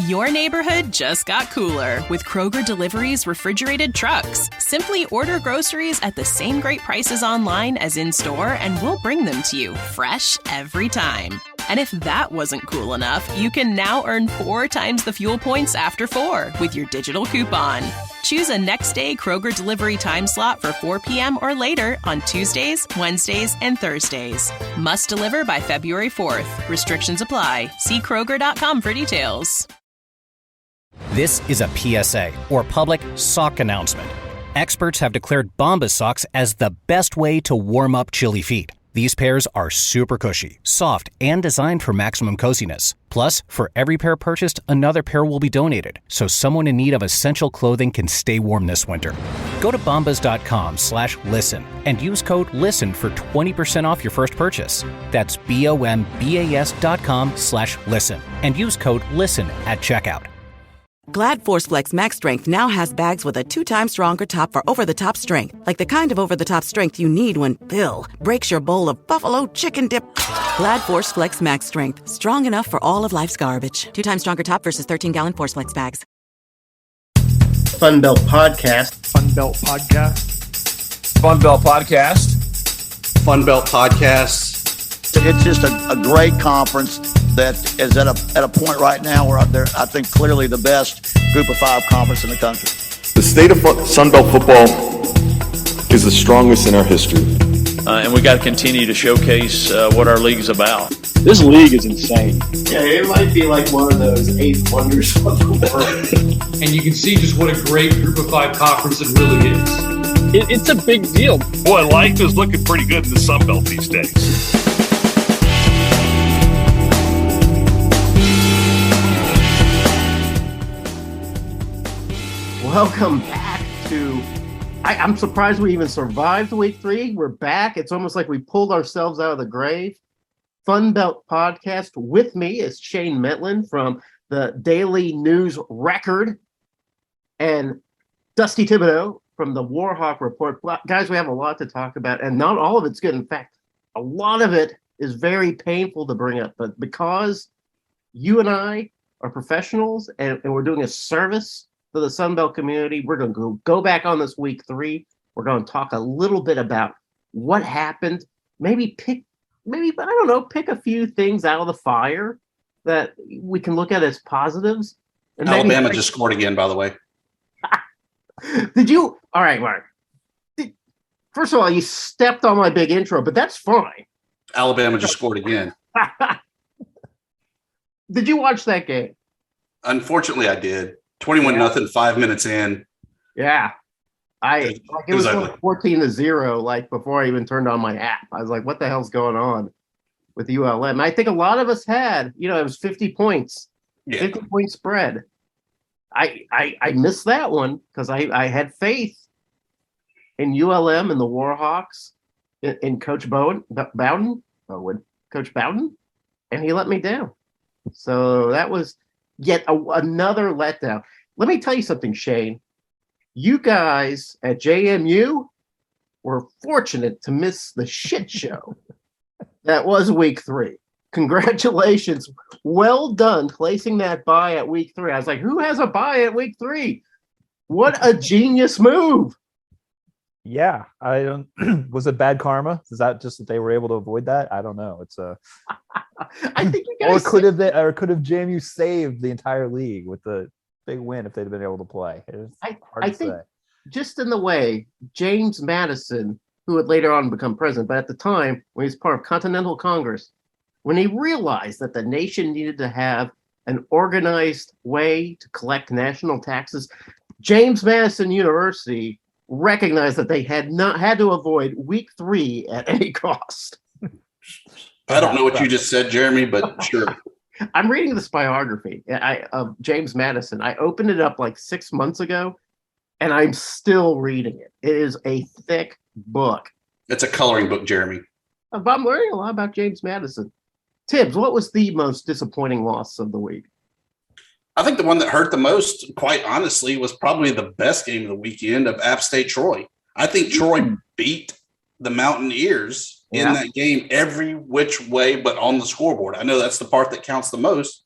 Your neighborhood just got cooler with Kroger Delivery's refrigerated trucks. Simply order groceries at the same great prices online as in-store, and we'll bring them to you fresh every time. And if that wasn't cool enough, you can now earn 4 times the fuel points after 4 with your digital coupon. Choose a next-day Kroger Delivery time slot for 4 p.m. or later on Tuesdays, Wednesdays, and Thursdays. Must deliver by February 4th. Restrictions apply. See Kroger.com for details. This is a PSA, or public sock announcement. Experts have declared Bombas socks as the best way to warm up chilly feet. These pairs are super cushy, soft, and designed for maximum coziness. Plus, for every pair purchased, another pair will be donated, so someone in need of essential clothing can stay warm this winter. Go to bombas.com/listen and use code LISTEN for 20% off your first purchase. That's BOMBAS.com/listen and use code LISTEN at checkout. Glad Force Flex Max Strength now has bags with a 2 times stronger top for over-the-top strength. Like the kind of over-the-top strength you need when, Bill, breaks your bowl of buffalo chicken dip. Glad Force Flex Max Strength. Strong enough for all of life's garbage. 2 times stronger top versus 13-gallon Force Flex bags. FunBelt Podcast. FunBelt Podcast. FunBelt Podcast. FunBelt Podcast. It's just a great conference that is at a point right now where I think clearly the best group of 5 conference in the country. The state of Sunbelt football is the strongest in our history. And we got to continue to showcase what our league is about. This league is insane. Yeah, it might be like one of those 8 wonders of the world. And you can see just what a great group of 5 conference it really is. It's a big deal. Boy, life is looking pretty good in the Sunbelt these days. Welcome back to... I'm surprised we even survived week 3. We're back. It's almost like we pulled ourselves out of the grave. FunBelt Podcast. With me is Shane Mettlen from the Daily News Record and Dusty Thibodeaux from the Warhawk Report. Guys, we have a lot to talk about, and not all of it's good. In fact, a lot of it is very painful to bring up, but because you and I are professionals and we're doing a service to the Sunbelt community, we're going to go back on this week 3. We're going to talk a little bit about what happened. Maybe pick a few things out of the fire that we can look at as positives. And Alabama just scored again, by the way. Did you? All right, Mark. First of all, you stepped on my big intro, but that's fine. Alabama just scored again. Did you watch that game? Unfortunately, I did. 21-0, 5 minutes in. Yeah. It was like 14-0, like before I even turned on my app. I was like, what the hell's going on with ULM? I think a lot of us had, it was 50 points, 50-point spread. I missed that one because I had faith in ULM and the Warhawks in Coach Coach Bowden, and he let me down. So that was yet another letdown. Let me tell you something, Shane. You guys at JMU were fortunate to miss the shit show that was week 3. Congratulations. Well done placing that bye at week 3. I was like, who has a bye at week 3? What a genius move. Yeah, I don't. Was it bad karma? Is that just that they were able to avoid that? I don't know. It's a. I think you guys. Could have JMU saved the entire league with the big win if they'd have been able to play? I think just in the way James Madison, who would later on become president, but at the time when he was part of Continental Congress, when he realized that the nation needed to have an organized way to collect national taxes, James Madison University recognized that they had to avoid week 3 at any cost. I don't know what you just said, Jeremy, but sure. I'm reading this biography of James Madison. I opened it up like 6 months ago, and I'm still reading it. It is a thick book. It's a coloring book, Jeremy. I'm learning a lot about James Madison. Tibbs, what was the most disappointing loss of the week? I think the one that hurt the most, quite honestly, was probably the best game of the weekend of App State Troy. I think Troy beat the Mountaineers in that game every which way but on the scoreboard. I know that's the part that counts the most.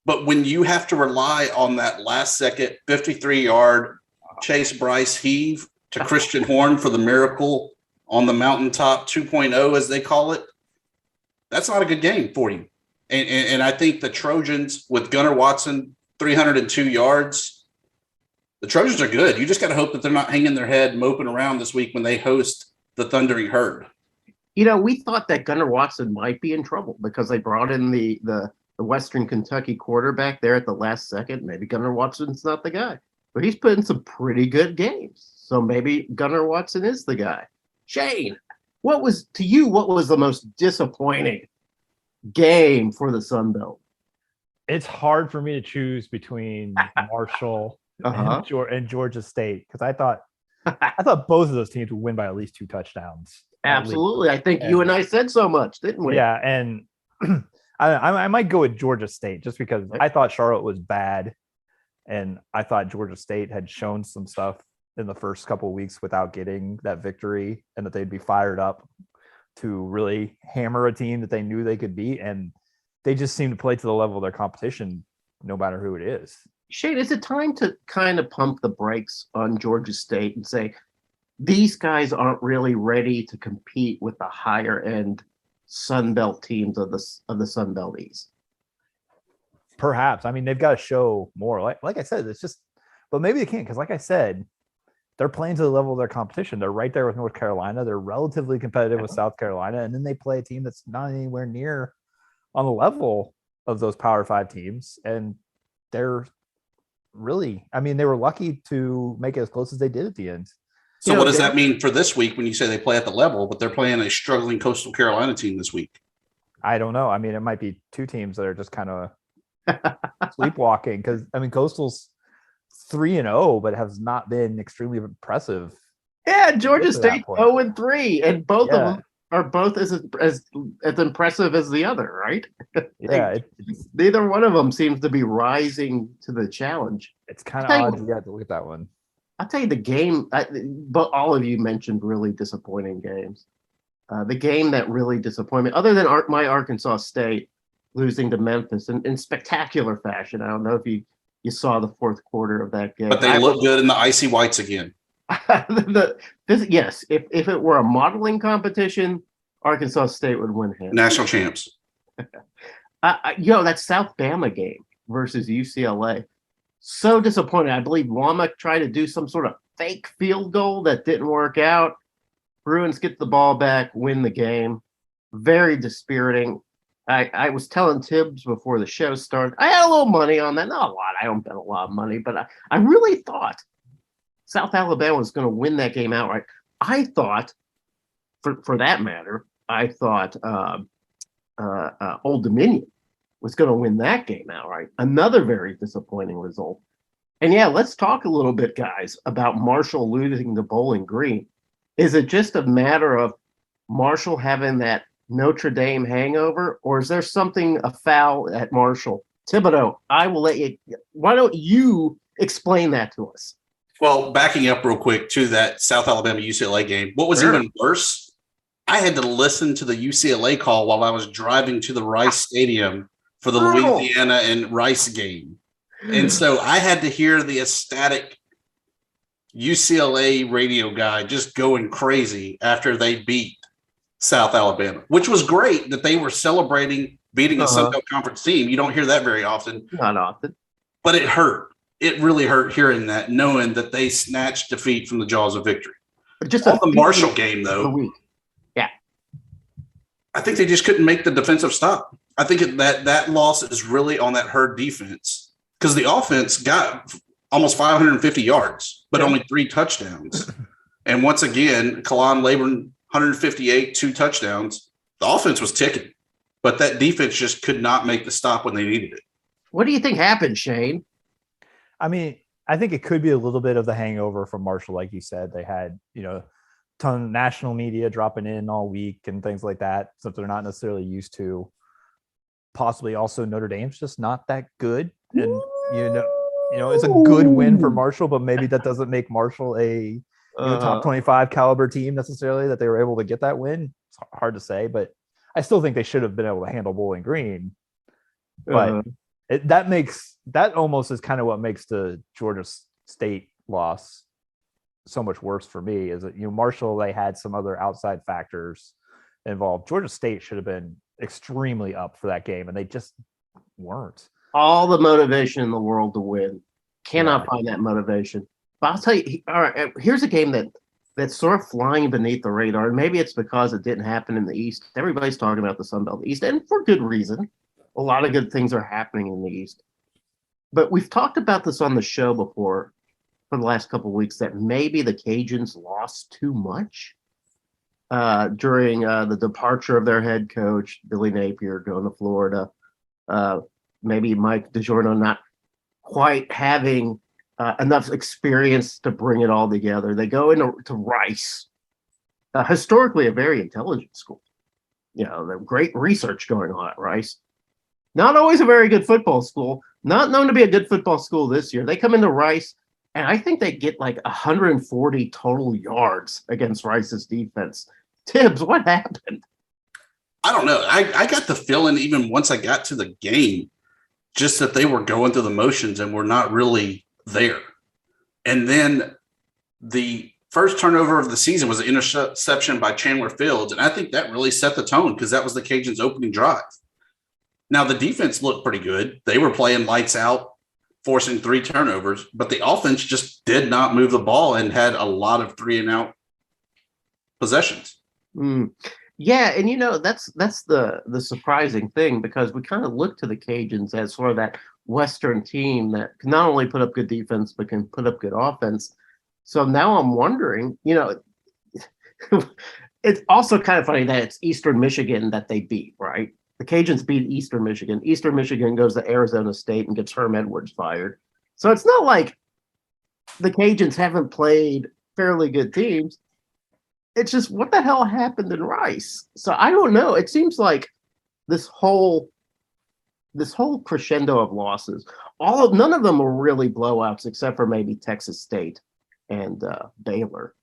But when you have to rely on that last second 53-yard Chase Bryce heave to Christian Horn for the miracle on the mountaintop 2.0, as they call it, that's not a good game for you. And I think the Trojans with Gunnar Watson, 302 yards, the Trojans are good. You just got to hope that they're not hanging their head, moping around this week when they host the Thundering Herd. We thought that Gunnar Watson might be in trouble because they brought in the Western Kentucky quarterback there at the last second. Maybe Gunnar Watson's not the guy, but he's put in some pretty good games. So maybe Gunnar Watson is the guy. Shane, what was the most disappointing game for the Sun Belt? It's hard for me to choose between Marshall and Georgia State because I thought both of those teams would win by at least 2 touchdowns. Absolutely. I think you and I said so much, didn't we? Yeah, and I might go with Georgia State just because I thought Charlotte was bad, and I thought Georgia State had shown some stuff in the first couple of weeks without getting that victory, and that they'd be fired up to really hammer a team that they knew they could beat, and they just seem to play to the level of their competition, no matter who it is. Shane, is it time to kind of pump the brakes on Georgia State and say these guys aren't really ready to compete with the higher end Sun Belt teams of the Sun Belt East? Perhaps. I mean, they've got to show more. Like I said, it's just, but maybe they can't because, like I said, they're playing to the level of their competition. They're right there with North Carolina. They're relatively competitive with South Carolina, and then they play a team that's not anywhere near on the level of those Power 5 teams, and they're really, I mean, they were lucky to make it as close as they did at the end. So what does that mean for this week when you say they play at the level, but they're playing a struggling Coastal Carolina team this week? I don't know. I mean, it might be 2 teams that are just kind of sleepwalking because, I mean, Coastal's 3-0, but has not been extremely impressive. Yeah, Georgia State 0-3, and both of them are both as impressive as the other, right? Yeah, neither one of them seems to be rising to the challenge. It's kind of odd to look at that one. I'll tell you the game, but all of you mentioned really disappointing games. The game that really disappointed me, other than my Arkansas State losing to Memphis in spectacular fashion. I don't know if you saw the fourth quarter of that game. But they look good in the icy whites again. Yes, if it were a modeling competition, Arkansas State would win. National champs. That South Bama game versus UCLA. So disappointed. I believe Womack tried to do some sort of fake field goal that didn't work out. Bruins get the ball back, win the game. Very dispiriting. I was telling Tibbs before the show started, I had a little money on that. Not a lot. I don't bet a lot of money, but I really thought South Alabama was going to win that game outright. I thought, for that matter, Old Dominion was going to win that game outright. Another very disappointing result. And yeah, let's talk a little bit, guys, about Marshall losing to Bowling Green. Is it just a matter of Marshall having that Notre Dame hangover, or is there a foul at Marshall? Thibodeaux, I will let you. Why don't you explain that to us? Well, backing up real quick to that South Alabama UCLA game, what was even worse, I had to listen to the UCLA call while I was driving to the Rice Stadium for the Louisiana and Rice game. And so I had to hear the ecstatic UCLA radio guy just going crazy after they beat South Alabama, which was great that they were celebrating beating a Sun Belt Conference team. You don't hear that very often. Not often. But it hurt. It really hurt hearing that, knowing that they snatched defeat from the jaws of victory. Just on the Marshall game, though, yeah, I think they just couldn't make the defensive stop. I think that loss is really on that Herd defense because the offense got almost 550 yards, but only 3 touchdowns. And once again, Kalon Laborn, 158, 2 touchdowns. The offense was ticking, but that defense just could not make the stop when they needed it. What do you think happened, Shane? I mean, I think it could be a little bit of the hangover from Marshall. Like you said, they had, ton of national media dropping in all week and things like that. So they're not necessarily used to. Possibly also Notre Dame's just not that good. And, it's a good win for Marshall, but maybe that doesn't make Marshall a top 25 caliber team necessarily that they were able to get that win. It's hard to say, but I still think they should have been able to handle Bowling Green. But That almost is kind of what makes the Georgia State loss so much worse for me. Is that Marshall, they had some other outside factors involved. Georgia State should have been extremely up for that game, and they just weren't. All the motivation in the world to win. Cannot find that motivation. But I'll tell you, all right, here's a game that's sort of flying beneath the radar. And maybe it's because it didn't happen in the East. Everybody's talking about the Sun Belt East, and for good reason. A lot of good things are happening in the East. But we've talked about this on the show before for the last couple of weeks, that maybe the Cajuns lost too much during the departure of their head coach, Billy Napier, going to Florida. Maybe Mike DiGiorno not quite having enough experience to bring it all together. They go into Rice, historically a very intelligent school. There's great research going on at Rice. Not always a very good football school. Not known to be a good football school this year. They come into Rice, and I think they get like 140 total yards against Rice's defense. Tibbs, what happened? I don't know. I got the feeling even once I got to the game, just that they were going through the motions and were not really there. And then the first turnover of the season was an interception by Chandler Fields. And I think that really set the tone because that was the Cajuns' opening drive. Now, the defense looked pretty good. They were playing lights out, forcing 3 turnovers, but the offense just did not move the ball and had a lot of 3-and-out possessions. Yeah, and that's the surprising thing, because we kind of look to the Cajuns as sort of that Western team that can not only put up good defense but can put up good offense. So now I'm wondering, it's also kind of funny that it's Eastern Michigan that they beat, right? The Cajuns beat Eastern Michigan. Eastern Michigan goes to Arizona State and gets Herm Edwards fired. So it's not like the Cajuns haven't played fairly good teams. It's just, what the hell happened in Rice? So I don't know. It seems like this whole crescendo of losses, none of them were really blowouts except for maybe Texas State and Baylor.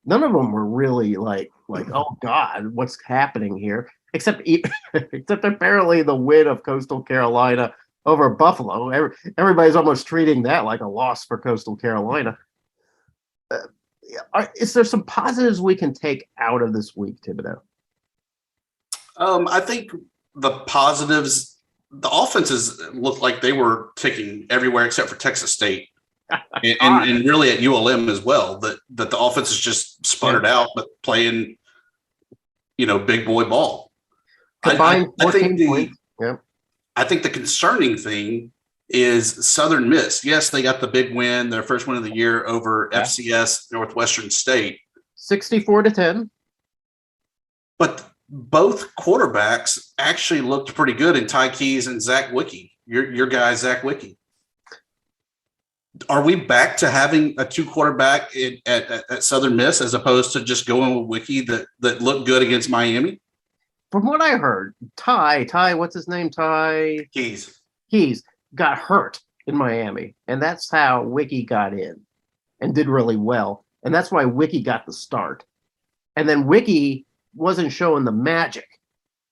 None of them were really like, oh God, what's happening here? Except apparently the win of Coastal Carolina over Buffalo. Everybody's almost treating that like a loss for Coastal Carolina. Is there some positives we can take out of this week, Thibodeaux? I think the positives, the offenses looked like they were ticking everywhere except for Texas State. and really at ULM as well, that the offense is just sputtered out, but playing, big boy ball. I think the concerning thing is Southern Miss. Yes, they got the big win, their first win of the year over FCS Northwestern State. 64-10. But both quarterbacks actually looked pretty good in Ty Keys and Zach Wicke, your guy, Zach Wicke. Are we back to having a 2 quarterback at Southern Miss as opposed to just going with Wicke that looked good against Miami? From what I heard, Ty, what's his name? Ty Keys got hurt in Miami, and that's how Wicke got in and did really well. And that's why Wicke got the start. And then Wicke wasn't showing the magic,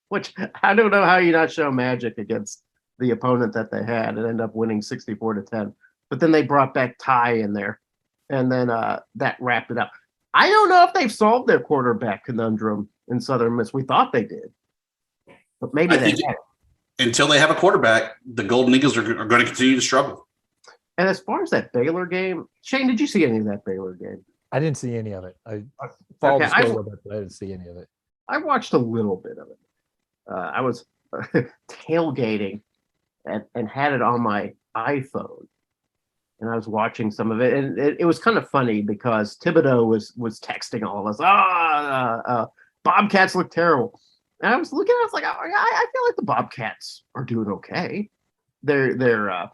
which I don't know how you not show magic against the opponent that they had and end up winning 64-10. But then they brought back Ty in there, and then that wrapped it up. I don't know if they've solved their quarterback conundrum in Southern Miss. We thought they did, but maybe they haven't. Until they have a quarterback, the Golden Eagles are going to continue to struggle. And as far as that Baylor game, Shane, did you see any of that Baylor game? I didn't see any of it. I followed the score a little bit, but I didn't see any of it. I watched a little bit of it. I was tailgating and had it on my iPhone. And I was watching some of it, and it was kind of funny because Thibodeaux was texting all of us. Bobcats look terrible, and I was looking. I was like, I feel like the Bobcats are doing okay. They're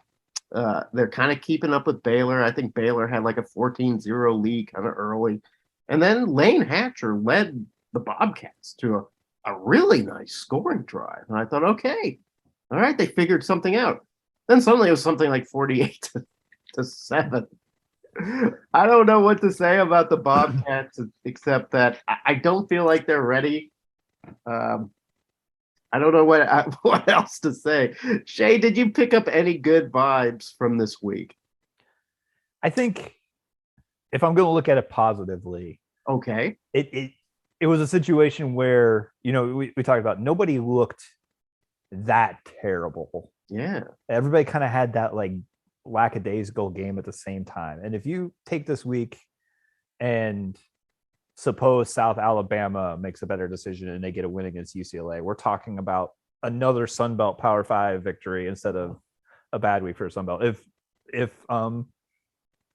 kind of keeping up with Baylor. I think Baylor had like a 14-0 lead kind of early, and then Lane Hatcher led the Bobcats to a really nice scoring drive. And I thought, okay, all right, they figured something out. Then suddenly it was something like 48-7. I don't know what to say about the Bobcats except that I don't feel like they're ready. I don't know what else to say. Shay, did you pick up any good vibes from this week? I think if I'm going to look at it positively, okay, it was a situation where, you know, we talked about nobody looked that terrible. Yeah, everybody kind of had that like lackadaisical game at the same time. And if you take this week and suppose South Alabama makes a better decision and they get a win against UCLA, we're talking about another Sunbelt Power 5 victory instead of a bad week for Sunbelt.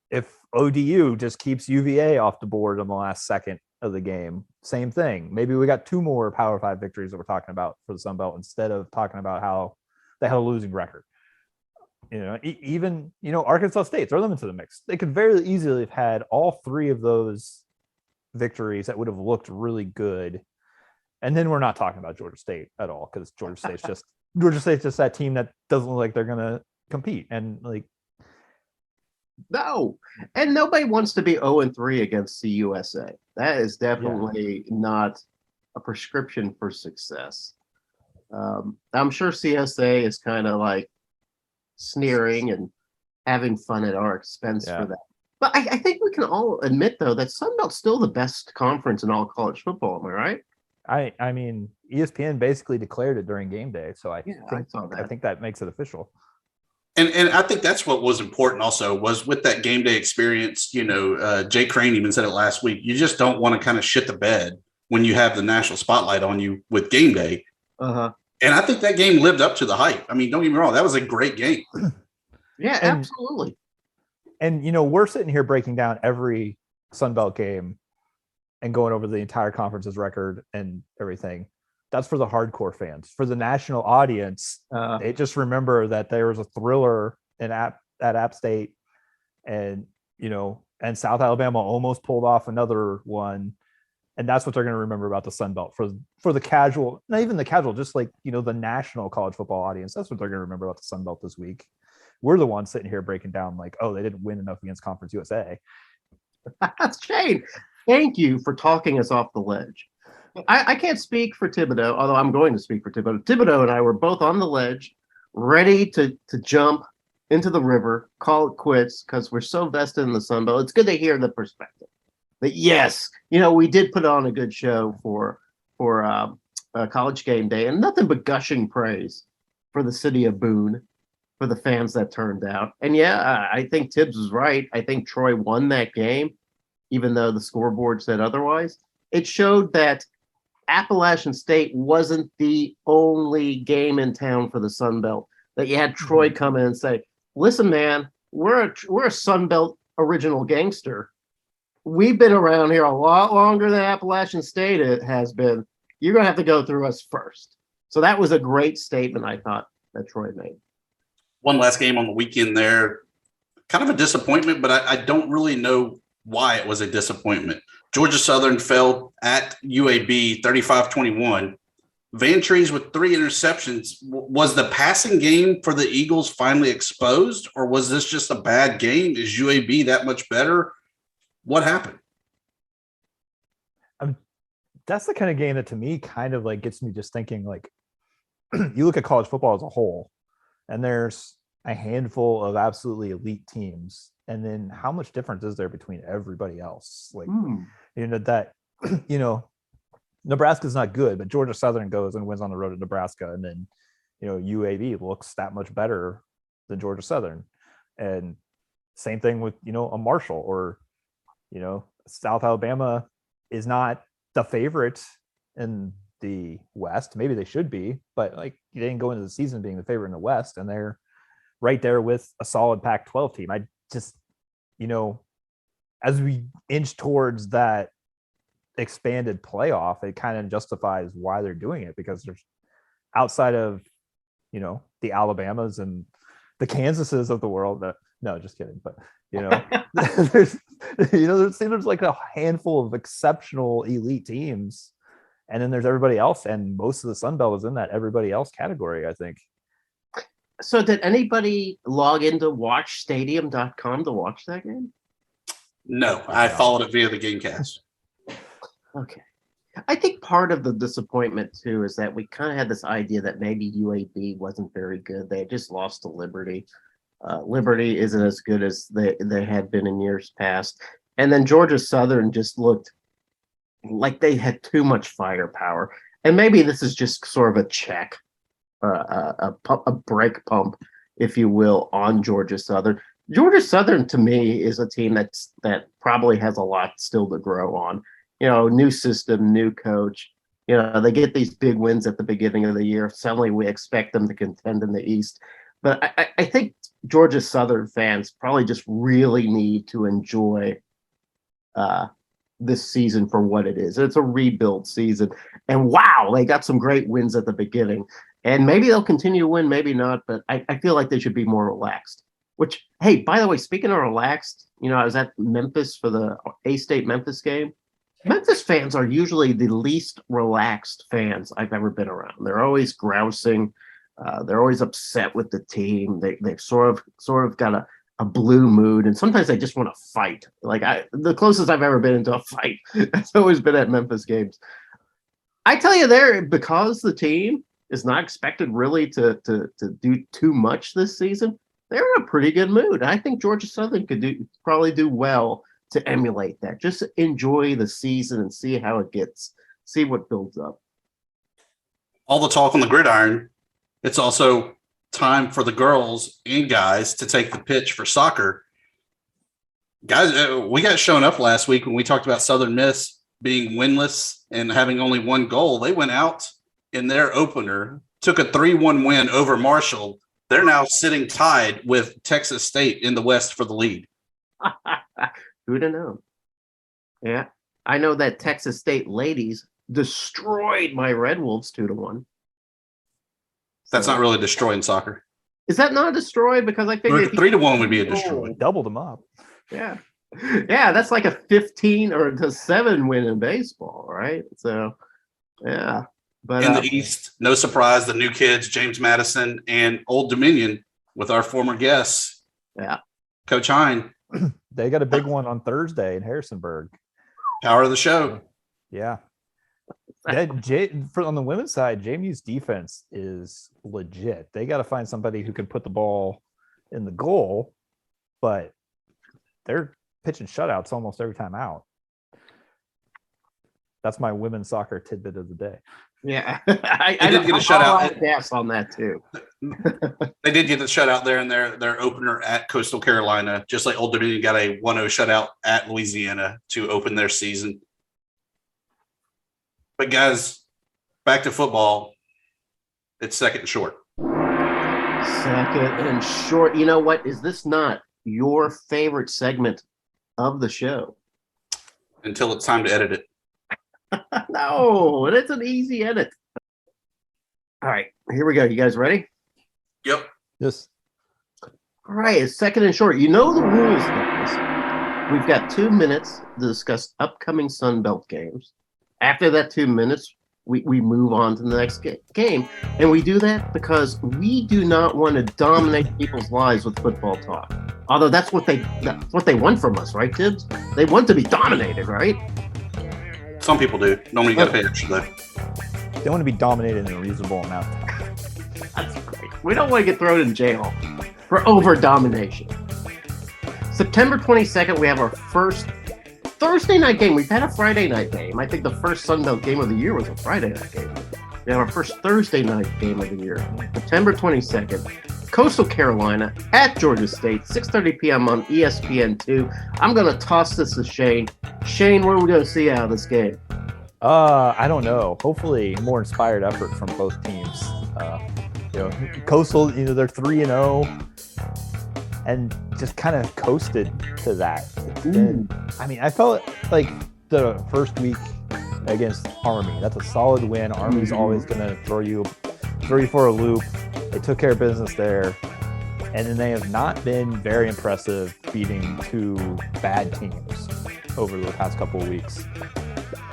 If ODU just keeps UVA off the board on the last second of the game, same thing. Maybe we got 2 more Power 5 victories that we're talking about for the Sunbelt instead of talking about how they had a losing record. You know, even, you know, Arkansas State, throw them into the mix. They could very easily have had all 3 of those victories that would have looked really good. And then we're not talking about Georgia State at all, because Georgia State's just that team that doesn't look like they're gonna compete. And like, no, and nobody wants to be 0-3 against CUSA. That is definitely not a prescription for success. I'm sure CSA is kind of like sneering and having fun at our expense for that. But I think we can all admit, though, that Sunbelt's still the best conference in all college football. Am I right? I mean, ESPN basically declared it during game day, so I think that makes it official. And I think that's what was important also was with that game day experience. You know, Jay Crane even said it last week. You just don't want to kind of shit the bed when you have the national spotlight on you with game day. And I think that game lived up to the hype. I mean, don't get me wrong, that was a great game. Yeah, absolutely. And, you know, we're sitting here breaking down every Sunbelt game and going over the entire conference's record and everything. That's for the hardcore fans. For the national audience, they just remember that there was a thriller at App State, and, you know, and South Alabama almost pulled off another one. And that's what they're going to remember about the Sunbelt for the casual, not even the casual, just like, you know, the national college football audience. That's what they're going to remember about the Sunbelt this week. We're the ones sitting here breaking down like, oh, they didn't win enough against Conference USA. Shane, thank you for talking us off the ledge. I can't speak for Thibodeaux, although I'm going to speak for Thibodeaux. Thibodeaux and I were both on the ledge, ready to jump into the river, call it quits, because we're so vested in the Sunbelt. It's good to hear the perspective. But yes, you know, we did put on a good show for College Game Day, and nothing but gushing praise for the city of Boone, for the fans that turned out. And yeah, I think Tibbs was right. I think Troy won that game, even though the scoreboard said otherwise. It showed that Appalachian State wasn't the only game in town for the Sun Belt, that you had Troy come in and say, listen, man, we're a Sun Belt original gangster. We've been around here a lot longer than Appalachian State has been. You're going to have to go through us first. So that was a great statement, I thought, that Troy made. One last game on the weekend there. Kind of a disappointment, but I don't really know why it was a disappointment. Georgia Southern fell at UAB 35-21. Vantrease with 3 interceptions. Was the passing game for the Eagles finally exposed, or was this just a bad game? Is UAB that much better? What happened? That's the kind of game that to me kind of like gets me just thinking, like, you look at college football as a whole, and there's a handful of absolutely elite teams. And then how much difference is there between everybody else? Like, you know, that, you know, Nebraska's not good, but Georgia Southern goes and wins on the road at Nebraska. And then, you know, UAB looks that much better than Georgia Southern. And same thing with, you know, a Marshall, or, you know, South Alabama is not the favorite in the West. Maybe they should be, but like, they didn't go into the season being the favorite in the West, and they're right there with a solid Pac-12 team. I just, you know, as we inch towards that expanded playoff, it kind of justifies why they're doing it, because there's, outside of, you know, the Alabamas and the Kansases of the world, that, no, just kidding, but, you know, there's, you know, there's like a handful of exceptional elite teams, and then there's everybody else, and most of the Sun Belt is in that everybody else category, I think. So did anybody log into watchstadium.com to watch that game? No, I followed it via the Gamecast. Okay. I think part of the disappointment too is that we kind of had this idea that maybe UAB wasn't very good. They had just lost to Liberty. Liberty isn't as good as they had been in years past. And then Georgia Southern just looked like they had too much firepower. And maybe this is just sort of a check, a brake pump, if you will, on Georgia Southern. Georgia Southern, to me, is a team that probably has a lot still to grow on. New system, new coach. They get these big wins at the beginning of the year. Suddenly we expect them to contend in the East. But I think Georgia Southern fans probably just really need to enjoy this season for what it is. It's a rebuild season. And wow, they got some great wins at the beginning. And maybe they'll continue to win, maybe not. But I feel like they should be more relaxed. Which, hey, by the way, speaking of relaxed, I was at Memphis for the A-State Memphis game. Memphis fans are usually the least relaxed fans I've ever been around. They're always grousing. They're always upset with the team. They've sort of got a blue mood, and sometimes they just want to fight. The closest I've ever been into a fight has always been at Memphis games. I tell you, because the team is not expected really to do too much this season, they're in a pretty good mood. I think Georgia Southern could probably do well to emulate that. Just enjoy the season and see how it gets, see what builds up. All the talk on the gridiron, it's also time for the girls and guys to take the pitch for soccer. Guys, we got shown up last week when we talked about Southern Miss being winless and having only one goal. They went out in their opener, took a 3-1 win over Marshall. They're now sitting tied with Texas State in the West for the lead. Who'd have known? Yeah. I know that Texas State ladies destroyed my Red Wolves 2-1. That's not really destroying soccer. Is that not a destroy? Because I think 3-1 would be a destroy. Doubled them up. Yeah. Yeah, that's like a 15 or to 7 win in baseball, right? So, yeah. But in the East, no surprise, the new kids, James Madison and Old Dominion, with our former guests. Yeah. Coach Hine. They got a big one on Thursday in Harrisonburg. Power of the show. Yeah. On the women's side, JMU's defense is legit. They got to find somebody who can put the ball in the goal, but they're pitching shutouts almost every time out. That's my women's soccer tidbit of the day. Yeah, I did get a shutout. Gas on that too. They did get the shutout there in their opener at Coastal Carolina, just like Old Dominion got a 1-0 shutout at Louisiana to open their season. But guys, back to football. It's second and short. Second and short. You know what? Is this not your favorite segment of the show? Until it's time to edit it. No, it's an easy edit. All right, here we go. You guys ready? Yep. Yes. All right, it's second and short. You know the rules, guys. We've got 2 minutes to discuss upcoming FunBelt games. After that 2 minutes, we move on to the next game. And we do that because we do not want to dominate people's lives with football talk. Although that's what they want from us, right, Tibbs? They want to be dominated, right? Some people do. Normally you got to pay extra, though. They want to be dominated in a reasonable amount. That's great. We don't want to get thrown in jail for over-domination. September 22nd, we have our first Thursday night game. We've had a Friday night game. I think the first FunBelt game of the year was a Friday night game. We have our first Thursday night game of the year, September 22nd. Coastal Carolina at Georgia State, 6:30 p.m. on ESPN2. I'm going to toss this to Shane. Shane, what are we going to see out of this game? I don't know. Hopefully, more inspired effort from both teams. Coastal, they're 3-0, and just kind of coasted to that. I felt like the first week against Army. That's a solid win. Army's always going to throw you for a loop. They took care of business there, and then they have not been very impressive beating 2 bad teams over the past couple of weeks.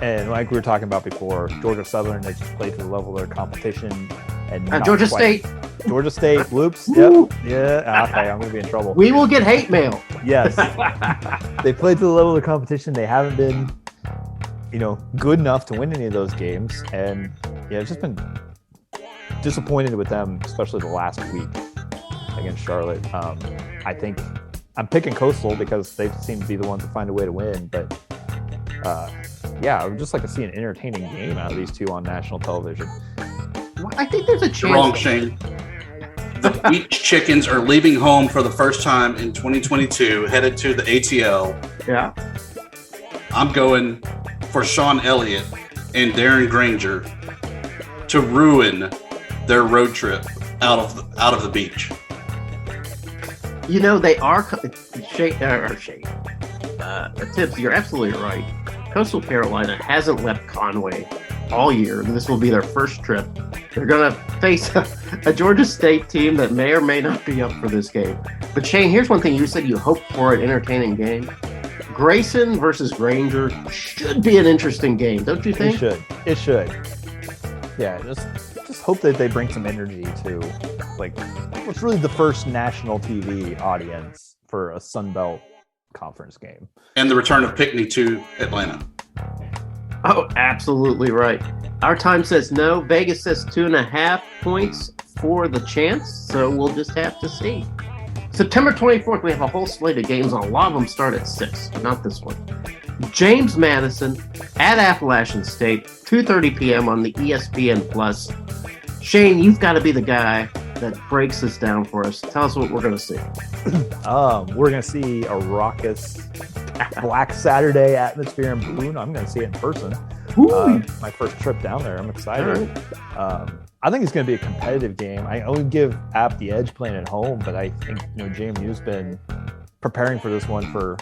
And like we were talking about before, Georgia Southern, they just played to the level of their competition. And Georgia State, whoops. Yep. Yeah. Okay, I'm going to be in trouble. We will get hate mail. Yes. They played to the level of the competition. They haven't been good enough to win any of those games. And it's just been disappointed with them, especially the last week against Charlotte. I think I'm picking Coastal because they seem to be the ones that find a way to win. But I would just like to see an entertaining game out of these two on national television. Well, I think there's a chance. Wrong, Shane. The Beach Chickens are leaving home for the first time in 2022, headed to the ATL. Yeah. I'm going for Sean Elliott and Darren Granger to ruin their road trip out of the beach. They are Tibbs, you're absolutely right. Coastal Carolina hasn't left Conway all year. This will be their first trip. They're going to face a Georgia State team that may or may not be up for this game. But Shane, here's one thing. You said you hope for an entertaining game. Grayson versus Granger should be an interesting game, don't you think? It should. Yeah, just hope that they bring some energy to what's really the first national TV audience for a Sun Belt conference game. And the return of Pickney to Atlanta. Oh, absolutely right. Our time says no. Vegas says 2.5 points for the chance, so we'll just have to see. September 24th, we have a whole slate of games, and a lot of them start at 6, but not this one. James Madison at Appalachian State, 2:30 p.m. on the ESPN Plus. Shane, you've got to be the guy that breaks this down for us. Tell us what we're going to see. We're going to see a raucous Black Saturday atmosphere in Boone. I'm going to see it in person. My first trip down there. I'm excited. Right. I think it's going to be a competitive game. I only give App the edge playing at home, but I think JMU's been preparing for this one for.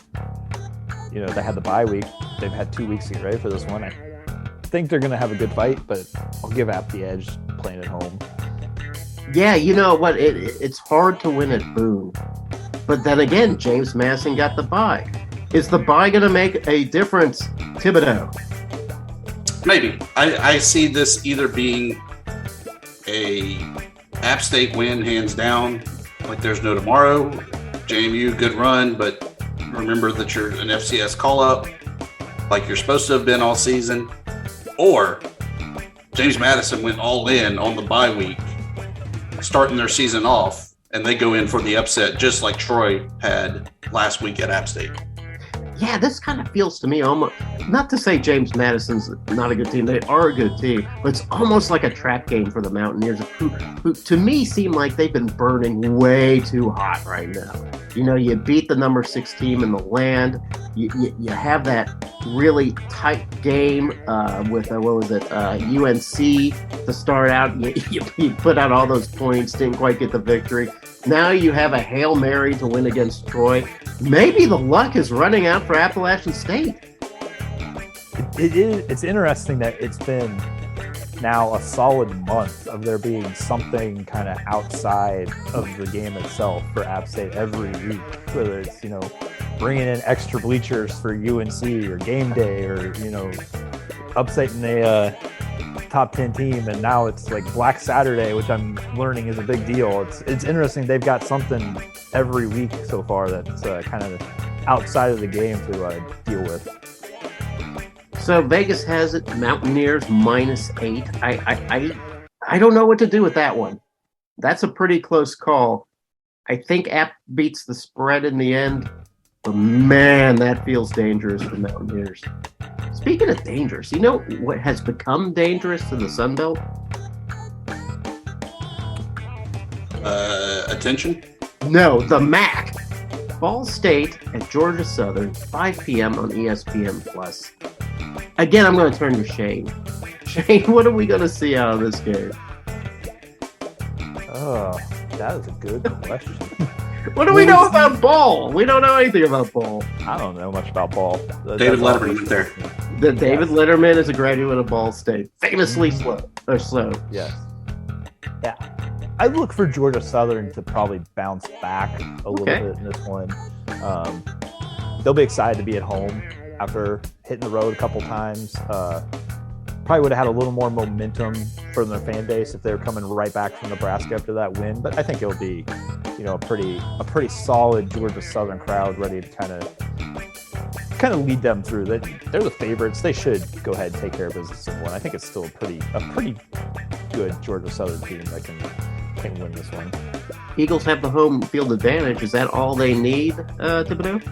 They had the bye week. They've had 2 weeks to get ready for this one. I think they're going to have a good fight, but I'll give App the edge playing at home. Yeah, you know what? It's hard to win at Boone. But then again, James Madison got the bye. Is the bye going to make a difference, Thibodeaux? Maybe. I see this either being a App State win, hands down, like there's no tomorrow. JMU, good run, but remember that you're an FCS call-up, like you're supposed to have been all season. Or James Madison went all in on the bye week, starting their season off, and they go in for the upset just like Troy had last week at App State. Yeah, this kind of feels to me almost, not to say James Madison's not a good team, they are a good team, but it's almost like a trap game for the Mountaineers, who to me seem like they've been burning way too hot right now. You beat the number 6 team in the land. You have that really tight game with UNC to start out. You put out all those points, didn't quite get the victory. Now you have a Hail Mary to win against Troy. Maybe the luck is running out for Appalachian State. It's interesting that it's been now a solid month of there being something kind of outside of the game itself for App State every week, whether it's bringing in extra bleachers for UNC or game day or upsetting a top 10 team, and now it's like Black Saturday, which I'm learning is a big deal. It's interesting. They've got something every week so far that's kind of outside of the game to deal with. So Vegas has it, Mountaineers -8. I don't know what to do with that one. That's a pretty close call. I think App beats the spread in the end, but man, that feels dangerous for Mountaineers. Speaking of dangerous, you know what has become dangerous to the Sun Belt? Attention? No, the MAC. Ball State at Georgia Southern, 5 p.m. on ESPN Plus. Again, I'm going to turn to Shane. Shane, what are we going to see out of this game? Oh, that is a good question. What do we know about ball? We don't know anything about ball. I don't know much about ball. David Letterman went there. David Letterman is a graduate of Ball State. Famously slow. Yes. Yeah. I look for Georgia Southern to probably bounce back a little bit in this one. They'll be excited to be at home after hitting the road a couple times. Probably would have had a little more momentum for their fan base if they were coming right back from Nebraska after that win. But I think it'll be, a pretty solid Georgia Southern crowd ready to kind of kind of lead them through that. They're the favorites. They should go ahead and take care of business and win. I think it's still a pretty good Georgia Southern team that can win this one. Eagles have the home field advantage. Is that all they need, Thibodeaux?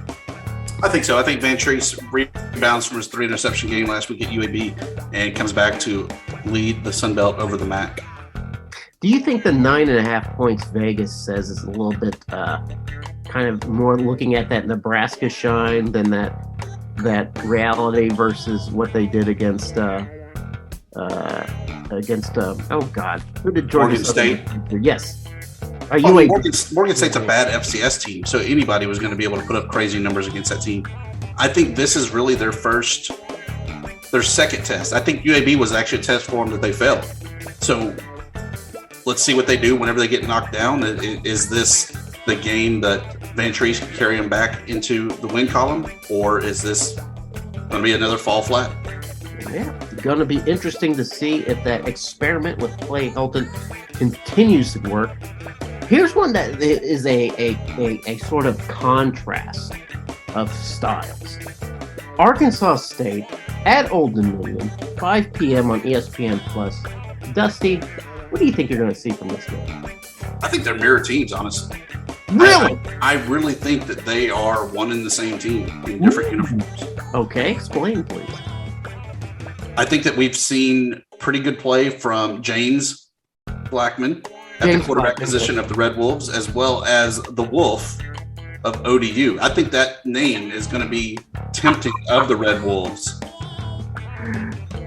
I think so. I think Van Treese rebounds from his 3 interception game last week at UAB and comes back to lead the Sun Belt over the MAC. Do you think the 9.5 points Vegas says is a little bit kind of more looking at that Nebraska shine than that reality versus what they did against oh God, who did Georgia Morgan State? Yes. Morgan State's a bad FCS team, so anybody was going to be able to put up crazy numbers against that team. I think this is really their second test. I think UAB was actually a test for them that they failed. So let's see what they do whenever they get knocked down. Is this the game that Van Treese can carry them back into the win column, or is this going to be another fall flat? Yeah, it's going to be interesting to see if that experiment with Clay Helton continues to work. Here's one that is a sort of contrast of styles. Arkansas State at Old Dominion, 5 p.m. on ESPN+. Dusty, what do you think you're going to see from this game? I think they're mirror teams, honestly. Really? I really think that they are one and the same team in different uniforms. Okay, explain, please. I think that we've seen pretty good play from James Blackman at the quarterback position of the Red Wolves, as well as the Wolf of ODU. I think that name is going to be tempting of the Red Wolves.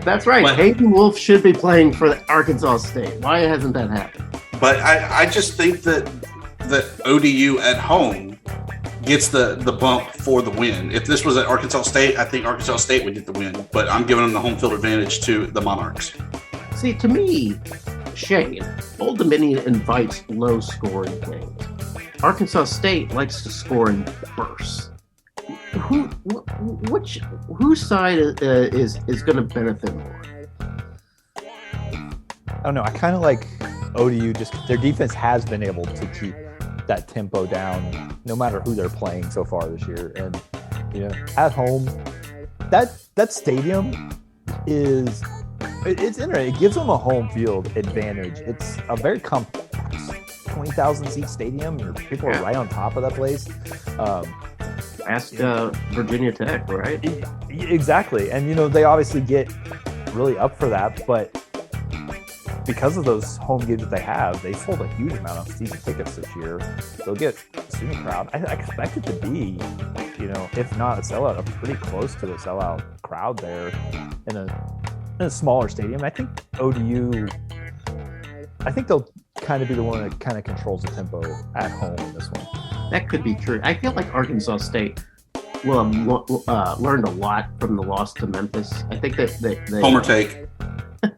That's right. But Hayden Wolf should be playing for Arkansas State. Why hasn't that happened? But I just think that ODU at home gets the bump for the win. If this was at Arkansas State, I think Arkansas State would get the win. But I'm giving them the home field advantage to the Monarchs. See, to me, Shane, Old Dominion invites low-scoring games. Arkansas State likes to score in bursts. Whose side is going to benefit more? I don't know. I kind of like ODU. Just their defense has been able to keep that tempo down, no matter who they're playing so far this year. And at home, that stadium it's interesting. It gives them a home field advantage. It's a very compact 20,000 seat stadium. People are right on top of that place. Ask Virginia Tech, right? Exactly. And, they obviously get really up for that. But because of those home games that they have, they sold a huge amount of season tickets this year. They'll get a student crowd. I expect it to be, if not a sellout, a pretty close to a sellout crowd there in a smaller stadium. I think ODU, they'll kind of be the one that kind of controls the tempo at home in this one. That could be true. I feel like Arkansas State will have learned a lot from the loss to Memphis. I think that they Homer take.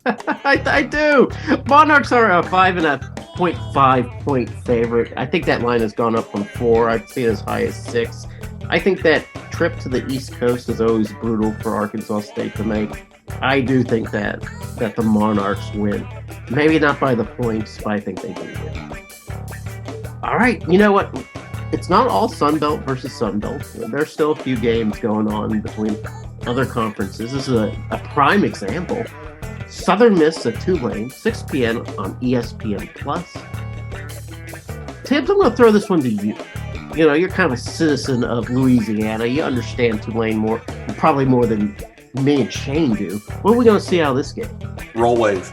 I do. Monarchs are a 5.5 point favorite. I think that line has gone up from 4. I've seen as high as 6. I think that trip to the East Coast is always brutal for Arkansas State to make. I do think that the Monarchs win. Maybe not by the points, but I think they do win. All right. You know what? It's not all Sunbelt versus Sunbelt. There's still a few games going on between other conferences. This is a prime example. Southern Miss at Tulane, 6 p.m. on ESPN+. Tibbs, I'm going to throw this one to you. You're kind of a citizen of Louisiana. You understand Tulane probably more than me and Shane do. What are we going to see out of this game? Roll Wave.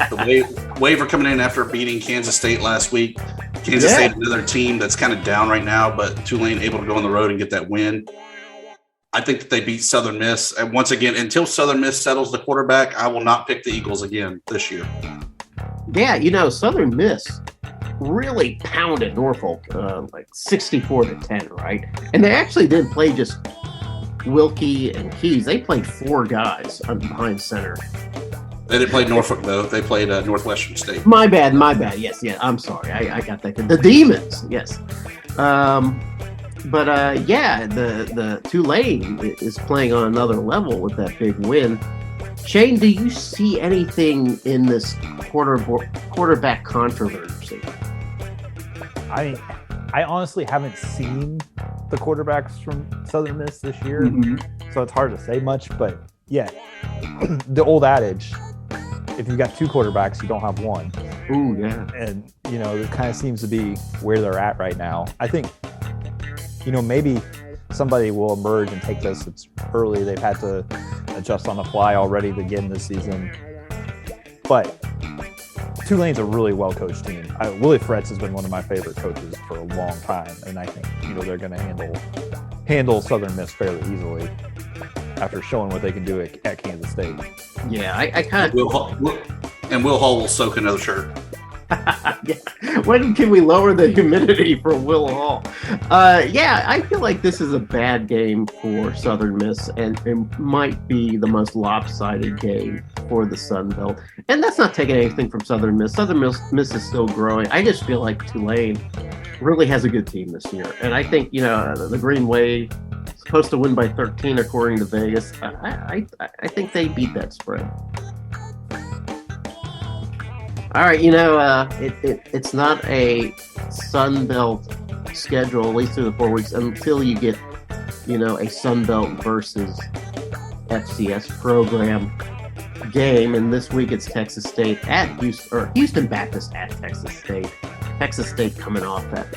The Wave are coming in after beating Kansas State last week. Kansas State, another team that's kind of down right now, but Tulane able to go on the road and get that win. I think that they beat Southern Miss. And once again, until Southern Miss settles the quarterback, I will not pick the Eagles again this year. Yeah, Southern Miss really pounded Norfolk like 64-10, right? And they actually didn't play just Wilkie and Keys. They played 4 guys behind center. They didn't play Norfolk, though. They played Northwestern State. My bad. Yes, yeah. I'm sorry. I got that. The Demons, yes. But the Tulane is playing on another level with that big win. Shane, do you see anything in this quarterback controversy? I mean, I honestly haven't seen the quarterbacks from Southern Miss this year, so it's hard to say much. But yeah, the old adage, if you've got two quarterbacks, you don't have one. Ooh, yeah. And, it kind of seems to be where they're at right now. I think, maybe somebody will emerge and take this. It's early. They've had to adjust on the fly already to begin this season. But Tulane's a really well-coached team. Willie Fretz has been one of my favorite coaches for a long time. And I think, they're going to handle Southern Miss fairly easily after showing what they can do at Kansas State. Yeah, I kind of... And Will Hall will soak another shirt. Yeah. When can we lower the humidity for Will Hall? Yeah, I feel like this is a bad game for Southern Miss, and it might be the most lopsided game for the Sun Belt. And that's not taking anything from Southern Miss. Southern Miss is still growing. I just feel like Tulane really has a good team this year. And I think, the Green Wave is supposed to win by 13 according to Vegas. I think they beat that spread. All right, it's not a Sun Belt schedule, at least through the 4 weeks, until you get, a Sun Belt versus FCS program game. And this week it's Texas State at Houston Baptist at Texas State. Texas State coming off that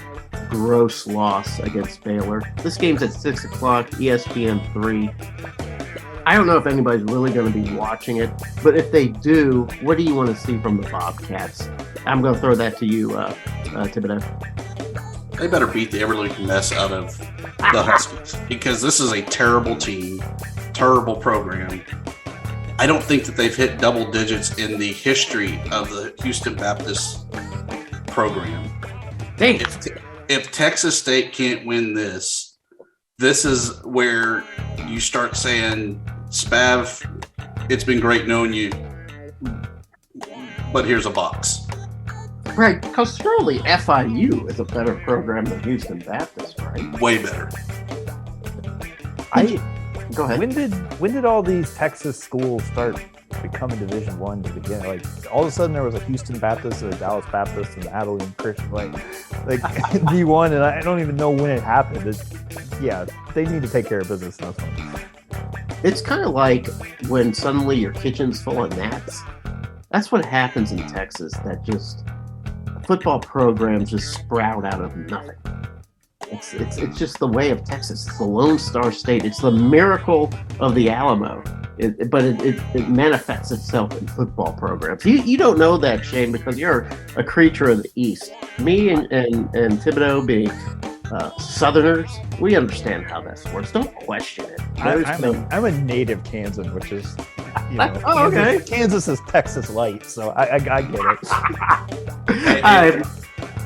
gross loss against Baylor. This game's at 6 o'clock, ESPN 3. I don't know if anybody's really going to be watching it, but if they do, what do you want to see from the Bobcats? I'm going to throw that to you, Thibodeaux. They better beat the ever-looking mess out of the Huskies, because this is a terrible team, terrible program. I don't think that they've hit double digits in the history of the Houston Baptist program. Dang. If Texas State can't win this is where you start saying, Spav, it's been great knowing you, but here's a box. Right, because surely FIU is a better program than Houston Baptist, right? Way better. Go ahead. When did all these Texas schools start becoming Division I to begin? Like, all of a sudden there was a Houston Baptist and a Dallas Baptist and Abilene Christian, like D1, and I don't even know when it happened. Yeah, they need to take care of business in this one. It's kind of like when suddenly your kitchen's full of gnats. That's what happens in Texas. That just football programs just sprout out of nothing. It's just the way of Texas. It's the Lone Star State. It's the miracle of the Alamo. But it manifests itself in football programs. You don't know that, Shane, because you're a creature of the East. Me and Thibodeaux being Southerners, we understand how this works. Don't question it. I'm a native Kansan, which is, okay. Kansas is Texas light, so I get it.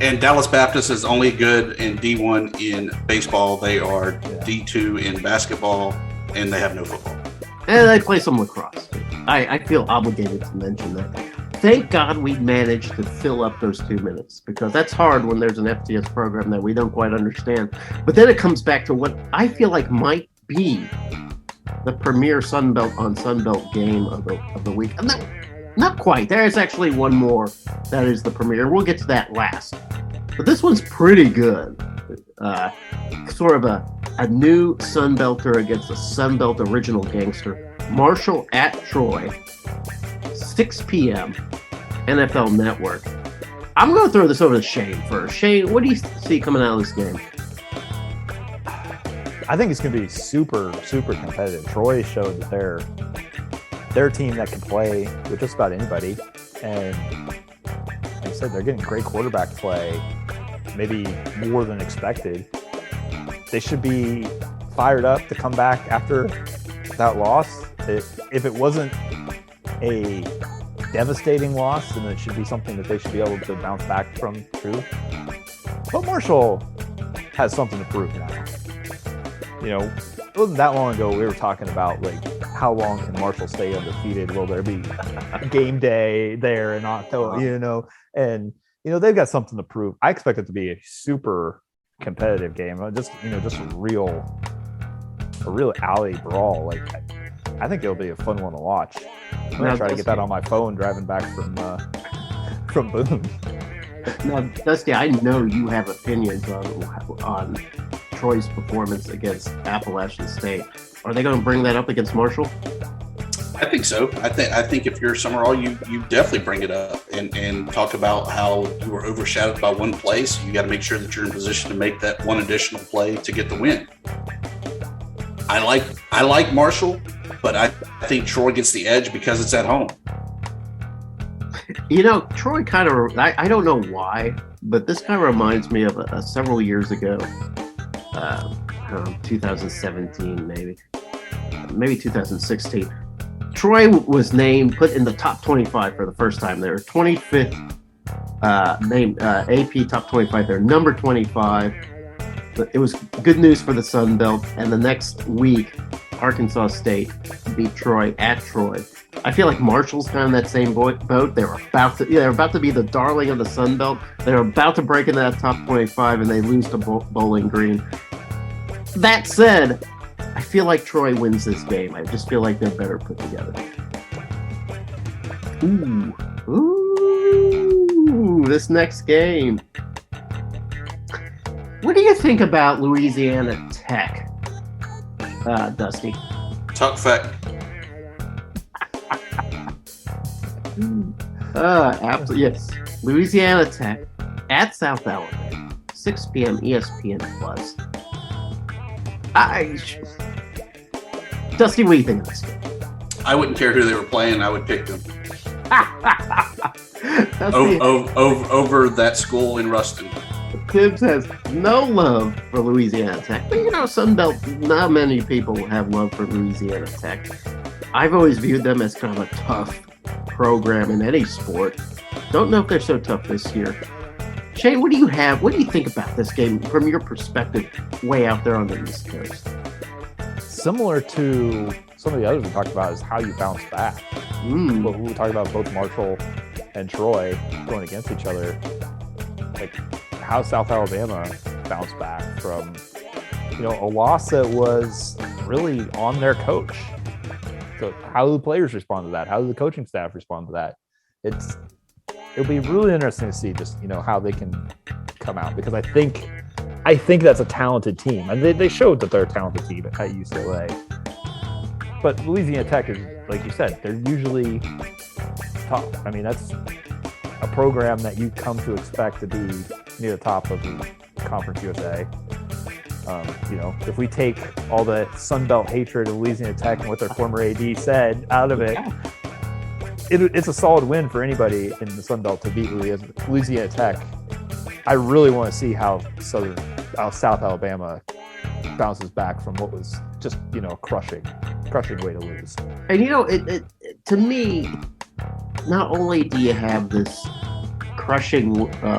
And Dallas Baptist is only good in D1 in baseball. They are D2 in basketball, and they have no football. And they play some lacrosse. I feel obligated to mention that. Thank God we managed to fill up those 2 minutes, because that's hard when there's an FCS program that we don't quite understand. But then it comes back to what I feel like might be the premier Sunbelt on Sunbelt game of the week. Not quite. There is actually one more that is the premier. We'll get to that last. But this one's pretty good. Sort of a new Sunbelter against a Sunbelt original gangster. Marshall at Troy, 6 p.m., NFL Network. I'm going to throw this over to Shane first. Shane, what do you see coming out of this game? I think it's going to be super, super competitive. Troy showed that they're a team that can play with just about anybody. And like I said, they're getting great quarterback play, maybe more than expected. They should be fired up to come back after that loss. If it wasn't a devastating loss, then it should be something that they should be able to bounce back from too. But Marshall has something to prove now. It wasn't that long ago we were talking about, like, how long can Marshall stay undefeated? Will there be a game day there in October, and they've got something to prove. I expect it to be a super competitive game. Just a real alley brawl. Like, I think it'll be a fun one to watch. I'm gonna try to get that on my phone driving back from Boone. Now, Dusty, I know you have opinions on Troy's performance against Appalachian State. Are they going to bring that up against Marshall? I think so. I think if you're Summerall, you definitely bring it up and talk about how you were overshadowed by one play. So you got to make sure that you're in position to make that one additional play to get the win. I like Marshall, but I think Troy gets the edge because it's at home. You know, Troy kind of, I don't know why, but this kind of reminds me of several years ago, 2017 maybe 2016. Troy was put in the top 25 for the first time. They were 25th named AP top 25. They're number 25. But it was good news for the Sun Belt. And the next week, Arkansas State beat Troy at Troy. I feel like Marshall's kind of in that same boat. They're about to be the darling of the Sun Belt. They're about to break into that top 25, and they lose to Bowling Green. That said, I feel like Troy wins this game. I just feel like they're better put together. Ooh, this next game. What do you think about Louisiana Tech, Dusty? Tuck fact. Absolutely, yes. Louisiana Tech at South Alabama, 6 p.m. ESPN Plus. Dusty, what do you think of this game? I wouldn't care who they were playing. I would pick them over that school in Ruston. Tibbs has no love for Louisiana Tech. But, Sunbelt, not many people have love for Louisiana Tech. I've always viewed them as kind of a tough program in any sport. Don't know if they're so tough this year. Shane, what do you think about this game from your perspective way out there on the East Coast? Similar to some of the others we talked about is how you bounce back. But we talked about both Marshall and Troy going against each other. Like how South Alabama bounced back from, a loss that was really on their coach. So how do the players respond to that? How do the coaching staff respond to that? It'll be really interesting to see just, how they can come out, because I think that's a talented team. And they showed that they're a talented team at UCLA. But Louisiana Tech is, like you said, they're usually tough. I mean, that's a program that you come to expect to be near the top of the Conference USA. If we take all the Sun Belt hatred of Louisiana Tech and what their former AD said out of it, it's a solid win for anybody in the Sun Belt to beat Louisiana Tech. I really want to see how South Alabama bounces back from what was just, a crushing way to lose. And it to me, not only do you have this crushing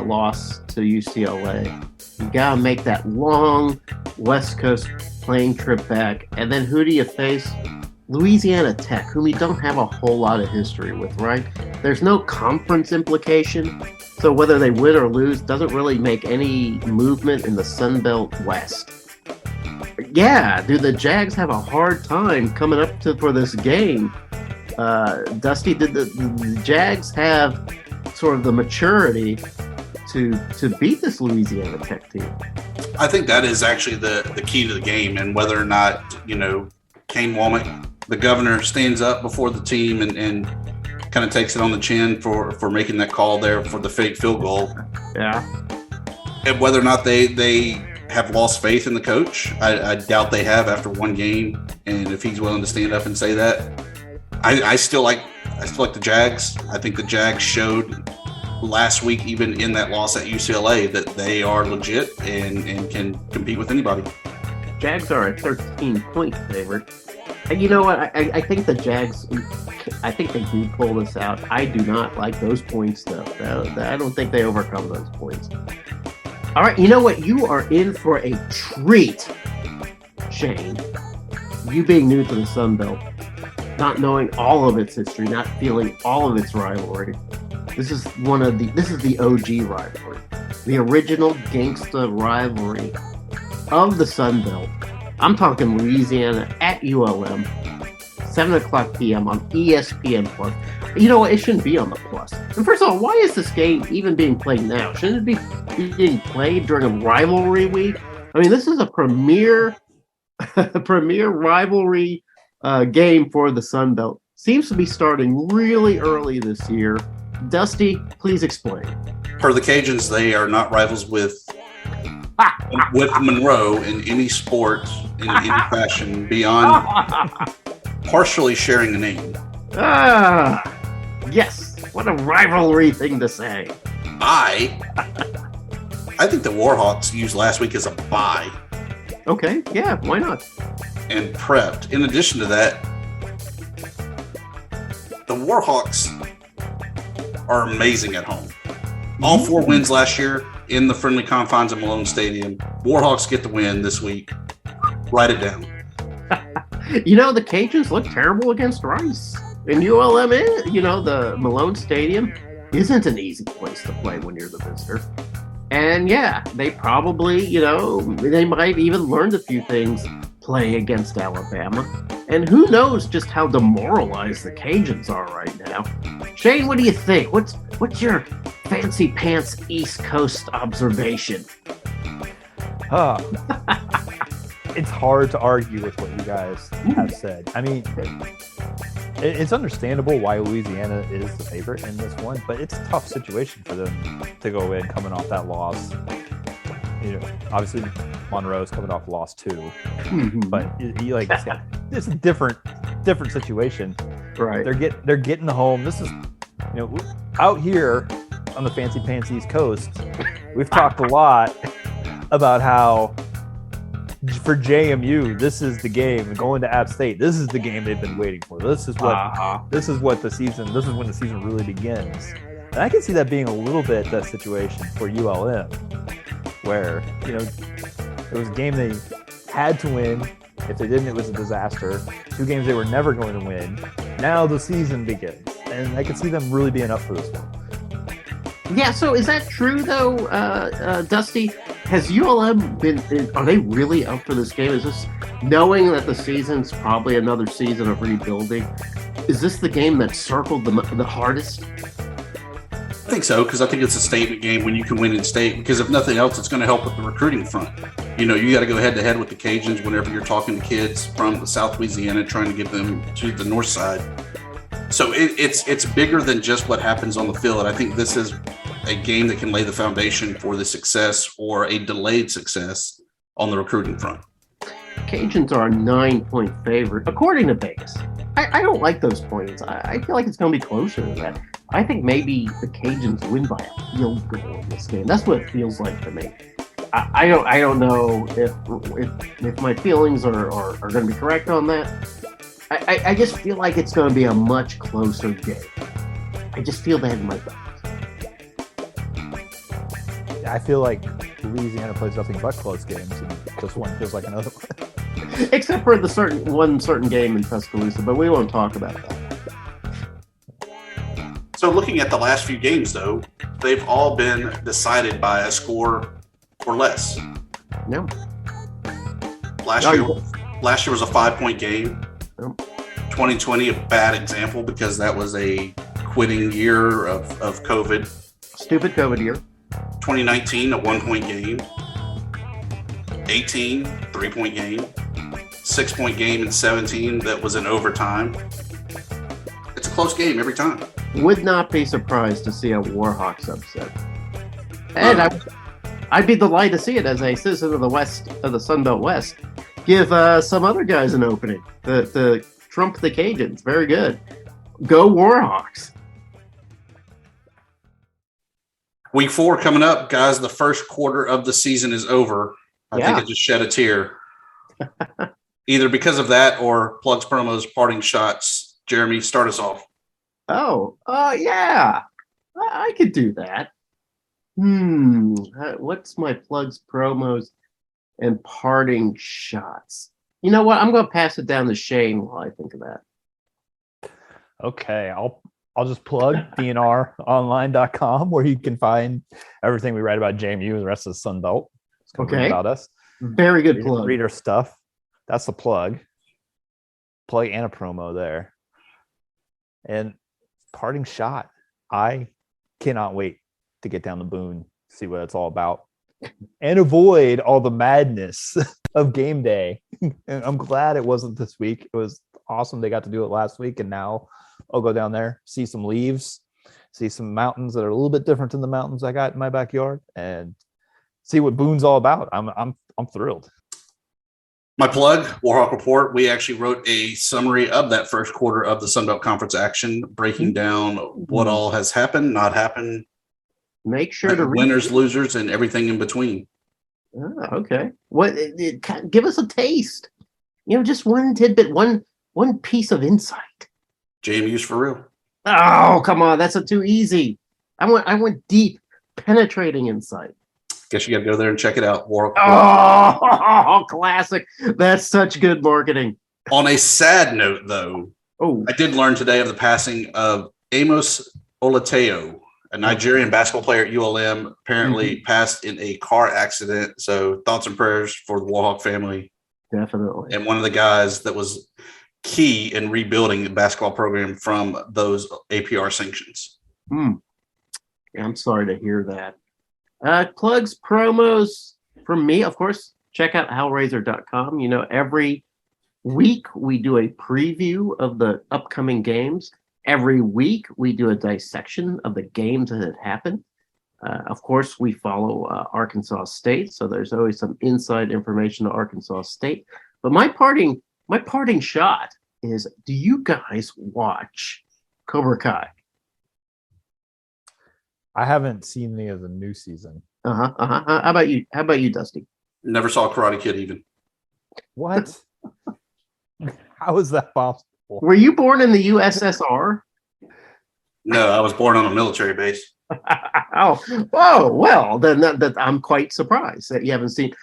loss to UCLA, you gotta make that long West Coast plane trip back, and then who do you face? Louisiana Tech, whom we don't have a whole lot of history with, right? There's no conference implication, so whether they win or lose doesn't really make any movement in the Sun Belt West. Yeah, do the Jags have a hard time coming up for this game? Dusty, did the Jags have sort of the maturity to beat this Louisiana Tech team? I think that is actually the key to the game, and whether or not, Kane Womack, the governor, stands up before the team and kind of takes it on the chin for making that call there for the fake field goal. Yeah. And whether or not they have lost faith in the coach, I doubt they have after one game. And if he's willing to stand up and say that, I still like the Jags. I think the Jags showed last week, even in that loss at UCLA, that they are legit and can compete with anybody. Jags are a 13-point favorite. And you know what? I think the Jags, I think they do pull this out. I do not like those points, though. I don't think they overcome those points. All right, you know what? You are in for a treat, Shane. You being new to the Sun Belt, not knowing all of its history, not feeling all of its rivalry. This is the OG rivalry, the original gangsta rivalry of the Sun Belt. I'm talking Louisiana at ULM, 7 o'clock p.m. on ESPN Plus. You know, it shouldn't be on the plus. And first of all, why is this game even being played now? Shouldn't it be being played during a rivalry week? I mean, this is a premier rivalry game for the Sun Belt. Seems to be starting really early this year. Dusty, please explain. Per the Cajuns, they are not rivals with Monroe in any sport, in any fashion, beyond partially sharing a name. Yes. What a rivalry thing to say. I think the Warhawks used last week as a bye. Okay, yeah, why not? And prepped. In addition to that, the Warhawks are amazing at home. All 4 wins last year in the friendly confines of Malone Stadium. Warhawks get the win this week. Write it down. You know, the Cajuns look terrible against Rice. And ULM, the Malone Stadium isn't an easy place to play when you're the visitor. And yeah, they probably, they might even learned a few things playing against Alabama. And who knows just how demoralized the Cajuns are right now. Shane, what do you think? What's your fancy pants East Coast observation? It's hard to argue with what you guys have said. I mean, it's understandable why Louisiana is the favorite in this one, but it's a tough situation for them to go in coming off that loss. Obviously Monroe's coming off a loss too, but it's a different situation. Right? They're getting home. This is out here on the fancy pants East Coast. We've talked a lot about how for JMU, this is the game. Going to App State, this is the game they've been waiting for. This is when the season really begins. And I can see that being a little bit that situation for ULM, where it was a game they had to win. If they didn't, it was a disaster. 2 games they were never going to win. Now the season begins, and I can see them really being up for this one. Yeah, so is that true, though, Dusty? Has ULM are they really up for this game? Is this, knowing that the season's probably another season of rebuilding, is this the game that circled the hardest? I think so, because I think it's a statement game when you can win in state, because if nothing else, it's going to help with the recruiting front. You got to go head-to-head with the Cajuns whenever you're talking to kids from South Louisiana, trying to get them to the north side. So it's bigger than just what happens on the field. I think this is a game that can lay the foundation for the success or a delayed success on the recruiting front. Cajuns are a 9-point favorite, according to Vegas. I don't like those points. I feel like it's going to be closer than that. I think maybe the Cajuns win by a field goal in this game. That's what it feels like to me. I don't know if my feelings are going to be correct on that. I just feel like it's going to be a much closer game. I just feel that in my gut. I feel like Louisiana plays nothing but close games, and this one feels like another one. Except for the certain game in Tuscaloosa, but we won't talk about that. So looking at the last few games, though, they've all been decided by a score or less. No. Last year was a 5-point game. No. 2020, a bad example because that was a quitting year of COVID. Stupid COVID year. 2019, a 1-point game. 18, 3-point game. 6-point game in 17 that was in overtime. It's a close game every time. Would not be surprised to see a Warhawks upset. And I'd be delighted to see it as a citizen of the West, of the Sun Belt West. Give some other guys an opening. The trump the Cajuns. Very good. Go Warhawks. Week 4 coming up, guys. The first quarter of the season is over. I think I just shed a tear. Either because of that or plugs, promos, parting shots. Jeremy, start us off. Yeah. I could do that. What's my plugs, promos, and parting shots? You know what? I'm going to pass it down to Shane while I think of that. Okay, I'll just plug dnronline.com, where you can find everything we write about JMU and the rest of the Sun Belt. Okay. About us. Very good plug. Read our stuff. That's the plug. Plug and a promo there. And parting shot. I cannot wait to get down the Boone, see what it's all about, and avoid all the madness of game day. And I'm glad it wasn't this week. It was awesome they got to do it last week, and now I'll go down there, see some leaves, see some mountains that are a little bit different than the mountains I got in my backyard, and see what Boone's all about. I'm thrilled. My plug, Warhawk Report. We actually wrote a summary of that first quarter of the Sunbelt Conference action, breaking down what all has happened, not happened. Make sure to read winners, losers, and everything in between. Oh, okay. Give us a taste. Just one tidbit, one piece of insight. JMU's for real. Oh, come on, that's too easy. I went deep, penetrating insight. Guess you got to go there and check it out. Oh, classic. That's such good marketing. On a sad note, though, I did learn today of the passing of Amos Olateo, a Nigerian basketball player at ULM, apparently passed in a car accident. So thoughts and prayers for the Warhawk family. Definitely. And one of the guys that was key in rebuilding the basketball program from those APR sanctions. I'm sorry to hear that. Plugs, promos from me, of course. Check out hellraiser.com. Every week we do a preview of the upcoming games. Every week we do a dissection of the games that had happened. Of course, we follow Arkansas State, so there's always some inside information to Arkansas State. But my parting shot is: do you guys watch Cobra Kai? I haven't seen any of the new season. How about you? How about you, Dusty? Never saw Karate Kid even. What? How is that possible? Were you born in the USSR? No, I was born on a military base. Well, then that I'm quite surprised that you haven't seen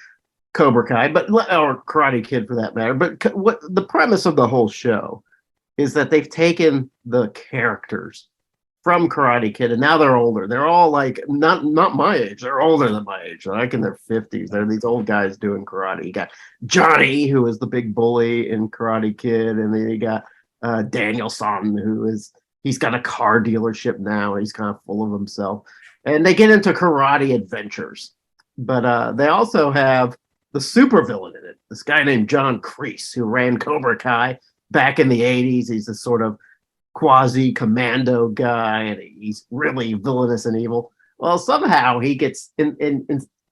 Cobra Kai, or Karate Kid for that matter. But what the premise of the whole show is that they've taken the characters from Karate Kid, and now they're older. They're all like not my age. They're older than my age. They're like in their 50s. They're these old guys doing karate. You got Johnny, who is the big bully in Karate Kid, and then you got Daniel-san, he's got a car dealership now. He's kind of full of himself, and they get into karate adventures. But they also have the supervillain in it. This guy named John Kreese, who ran Cobra Kai back in the 80s. He's a sort of quasi-commando guy, and he's really villainous and evil. Well, somehow he gets in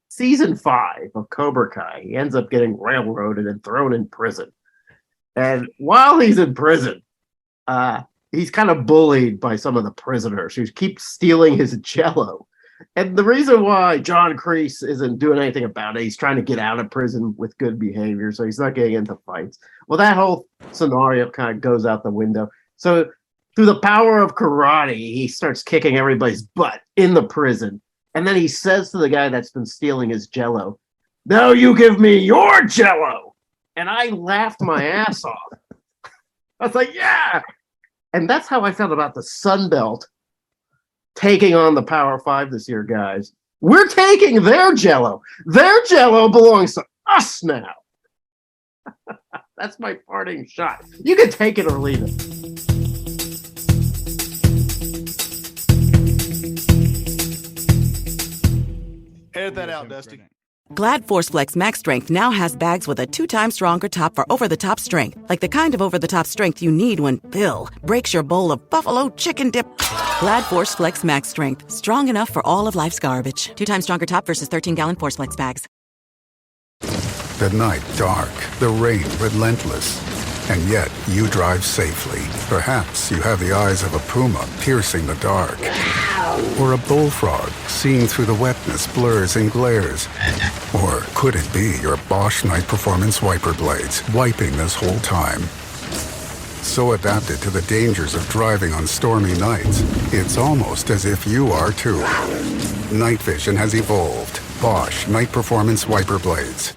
season 5 of Cobra Kai, he ends up getting railroaded and thrown in prison. And while he's in prison, he's kind of bullied by some of the prisoners who keep stealing his Jell-O. And the reason why John Kreese isn't doing anything about it, he's trying to get out of prison with good behavior, so he's not getting into fights. Well, that whole scenario kind of goes out the window. So through the power of karate, he starts kicking everybody's butt in the prison. And then he says to the guy that's been stealing his Jell-O, "Now you give me your Jell-O." And I laughed my ass off. I was like, yeah. And that's how I felt about the Sunbelt taking on the Power 5 this year, guys. We're taking their Jell-O. Their Jell-O belongs to us now. That's my parting shot. You can take it or leave it. Edit that out, Dusty. Glad Force Flex Max Strength now has bags with a 2-time stronger top for over-the-top strength. Like the kind of over-the-top strength you need when Bill breaks your bowl of buffalo chicken dip. Glad Force Flex Max Strength. Strong enough for all of life's garbage. 2-time stronger top versus 13-gallon Force Flex bags. The night dark, the rain relentless. And yet, you drive safely. Perhaps you have the eyes of a puma piercing the dark. Or a bullfrog seeing through the wetness blurs and glares. Or could it be your Bosch Night Performance wiper blades wiping this whole time? So adapted to the dangers of driving on stormy nights, it's almost as if you are too. Night vision has evolved. Bosch Night Performance wiper blades.